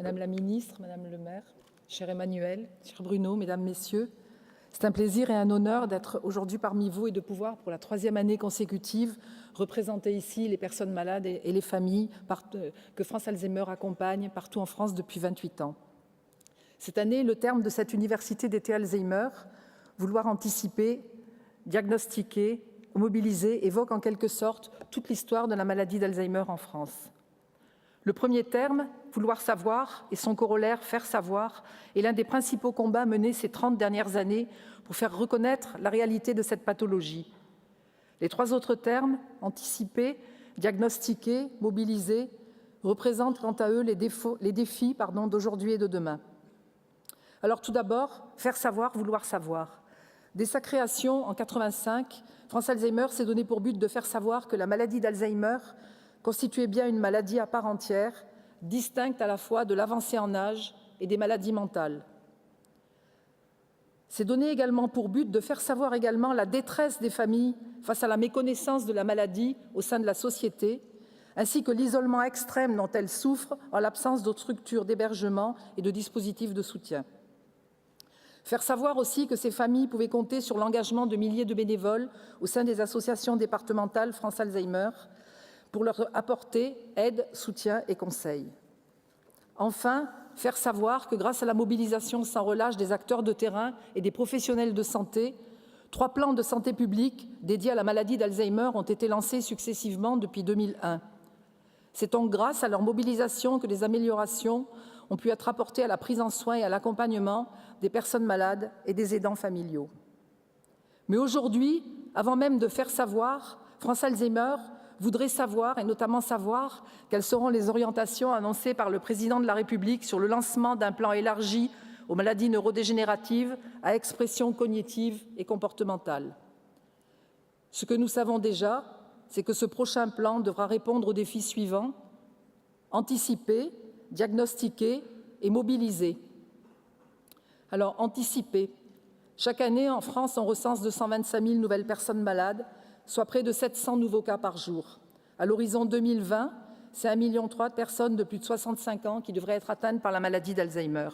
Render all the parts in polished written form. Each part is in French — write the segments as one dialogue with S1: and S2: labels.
S1: Madame la Ministre, Madame le maire, cher Emmanuel, cher Bruno, Mesdames, Messieurs, c'est un plaisir et un honneur d'être aujourd'hui parmi vous et de pouvoir, pour la 3e année consécutive, représenter ici les personnes malades et les familles que France Alzheimer accompagne partout en France depuis 28 ans. Cette année, le terme de cette université d'été Alzheimer, vouloir anticiper, diagnostiquer, mobiliser, évoque en quelque sorte toute l'histoire de la maladie d'Alzheimer en France. Le premier terme, vouloir savoir, et son corollaire, faire savoir, est l'un des principaux combats menés ces 30 dernières années pour faire reconnaître la réalité de cette pathologie. Les 3 autres termes, anticiper, diagnostiquer, mobiliser, représentent quant à eux les défis d'aujourd'hui et de demain. Alors tout d'abord, faire savoir, vouloir savoir. Dès sa création en 1985, France Alzheimer s'est donné pour but de faire savoir que la maladie d'Alzheimer constituait bien une maladie à part entière, distincte à la fois de l'avancée en âge et des maladies mentales. C'est donné également pour but de faire savoir également la détresse des familles face à la méconnaissance de la maladie au sein de la société, ainsi que l'isolement extrême dont elles souffrent en l'absence d'autres structures d'hébergement et de dispositifs de soutien. Faire savoir aussi que ces familles pouvaient compter sur l'engagement de milliers de bénévoles au sein des associations départementales France Alzheimer pour leur apporter aide, soutien et conseils. Enfin, faire savoir que grâce à la mobilisation sans relâche des acteurs de terrain et des professionnels de santé, 3 plans de santé publique dédiés à la maladie d'Alzheimer ont été lancés successivement depuis 2001. C'est donc grâce à leur mobilisation que des améliorations ont pu être apportées à la prise en soin et à l'accompagnement des personnes malades et des aidants familiaux. Mais aujourd'hui, avant même de faire savoir, France Alzheimer voudrait savoir, et notamment savoir, quelles seront les orientations annoncées par le Président de la République sur le lancement d'un plan élargi aux maladies neurodégénératives à expression cognitive et comportementale. Ce que nous savons déjà, c'est que ce prochain plan devra répondre aux défis suivants: anticiper, diagnostiquer et mobiliser. Alors, anticiper. Chaque année, en France, on recense 225 000 nouvelles personnes malades, soit près de 700 nouveaux cas par jour. À l'horizon 2020, c'est 1,3 million de personnes de plus de 65 ans qui devraient être atteintes par la maladie d'Alzheimer.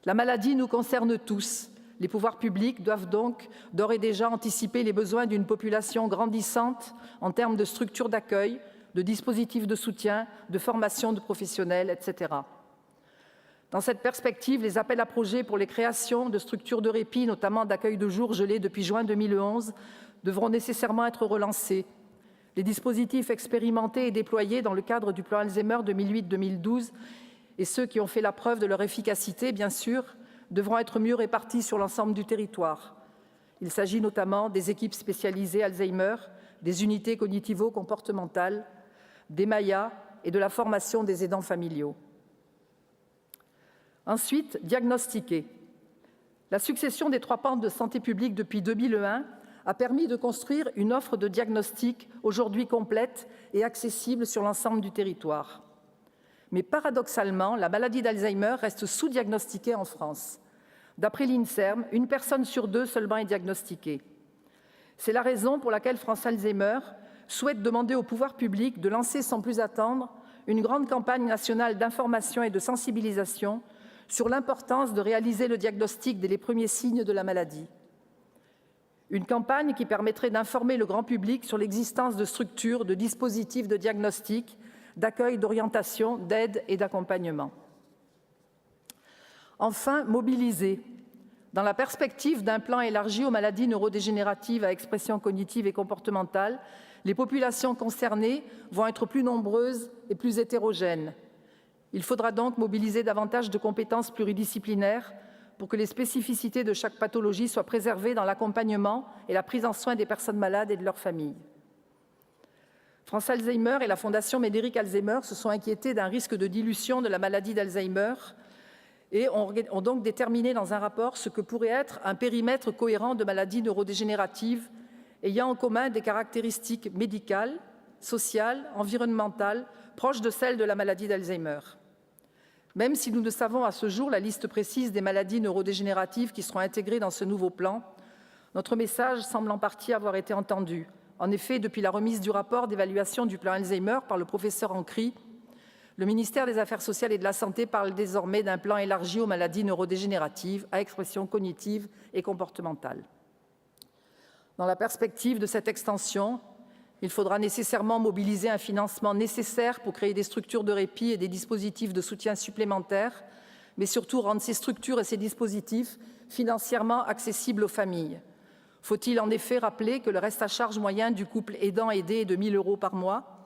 S1: La maladie nous concerne tous. Les pouvoirs publics doivent donc d'ores et déjà anticiper les besoins d'une population grandissante en termes de structures d'accueil, de dispositifs de soutien, de formation de professionnels, etc. Dans cette perspective, les appels à projets pour les créations de structures de répit, notamment d'accueil de jour gelés depuis juin 2011, devront nécessairement être relancés. Les dispositifs expérimentés et déployés dans le cadre du plan Alzheimer 2008-2012 et ceux qui ont fait la preuve de leur efficacité, bien sûr, devront être mieux répartis sur l'ensemble du territoire. Il s'agit notamment des équipes spécialisées Alzheimer, des unités cognitivo-comportementales, des MAIA et de la formation des aidants familiaux. Ensuite, diagnostiquer. La succession des 3 pans de santé publique depuis 2001 a permis de construire une offre de diagnostic aujourd'hui complète et accessible sur l'ensemble du territoire. Mais paradoxalement, la maladie d'Alzheimer reste sous-diagnostiquée en France. D'après l'INSERM, 1 personne sur 2 seulement est diagnostiquée. C'est la raison pour laquelle France Alzheimer souhaite demander au pouvoir public de lancer sans plus attendre une grande campagne nationale d'information et de sensibilisation sur l'importance de réaliser le diagnostic dès les premiers signes de la maladie. Une campagne qui permettrait d'informer le grand public sur l'existence de structures, de dispositifs de diagnostic, d'accueil, d'orientation, d'aide et d'accompagnement. Enfin, mobiliser. Dans la perspective d'un plan élargi aux maladies neurodégénératives à expression cognitive et comportementale, les populations concernées vont être plus nombreuses et plus hétérogènes. Il faudra donc mobiliser davantage de compétences pluridisciplinaires pour que les spécificités de chaque pathologie soient préservées dans l'accompagnement et la prise en soin des personnes malades et de leurs familles. France Alzheimer et la Fondation Médéric Alzheimer se sont inquiétés d'un risque de dilution de la maladie d'Alzheimer et ont donc déterminé dans un rapport ce que pourrait être un périmètre cohérent de maladies neurodégénératives ayant en commun des caractéristiques médicales, sociales, environnementales, proches de celles de la maladie d'Alzheimer. Même si nous ne savons à ce jour la liste précise des maladies neurodégénératives qui seront intégrées dans ce nouveau plan, notre message semble en partie avoir été entendu. En effet, depuis la remise du rapport d'évaluation du plan Alzheimer par le professeur Ancry, Le ministère des Affaires sociales et de la Santé parle désormais d'un plan élargi aux maladies neurodégénératives à expression cognitive et comportementale. Dans la perspective de cette extension, il faudra nécessairement mobiliser un financement nécessaire pour créer des structures de répit et des dispositifs de soutien supplémentaires, mais surtout rendre ces structures et ces dispositifs financièrement accessibles aux familles. Faut-il en effet rappeler que le reste à charge moyen du couple aidant-aidé est de 1 000 € par mois ?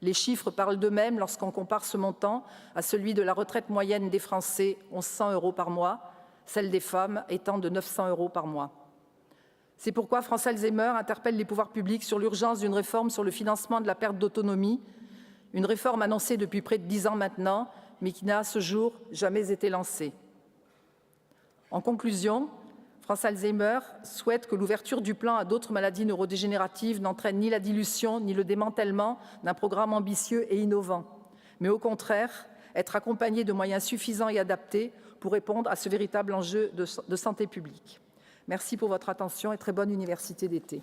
S1: Les chiffres parlent d'eux-mêmes lorsqu'on compare ce montant à celui de la retraite moyenne des Français, 1 100 € par mois, celle des femmes étant de 900 € par mois. C'est pourquoi France Alzheimer interpelle les pouvoirs publics sur l'urgence d'une réforme sur le financement de la perte d'autonomie, une réforme annoncée depuis près de 10 ans maintenant, mais qui n'a à ce jour jamais été lancée. En conclusion, France Alzheimer souhaite que l'ouverture du plan à d'autres maladies neurodégénératives n'entraîne ni la dilution ni le démantèlement d'un programme ambitieux et innovant, mais au contraire, être accompagné de moyens suffisants et adaptés pour répondre à ce véritable enjeu de santé publique. Merci pour votre attention et très bonne université d'été.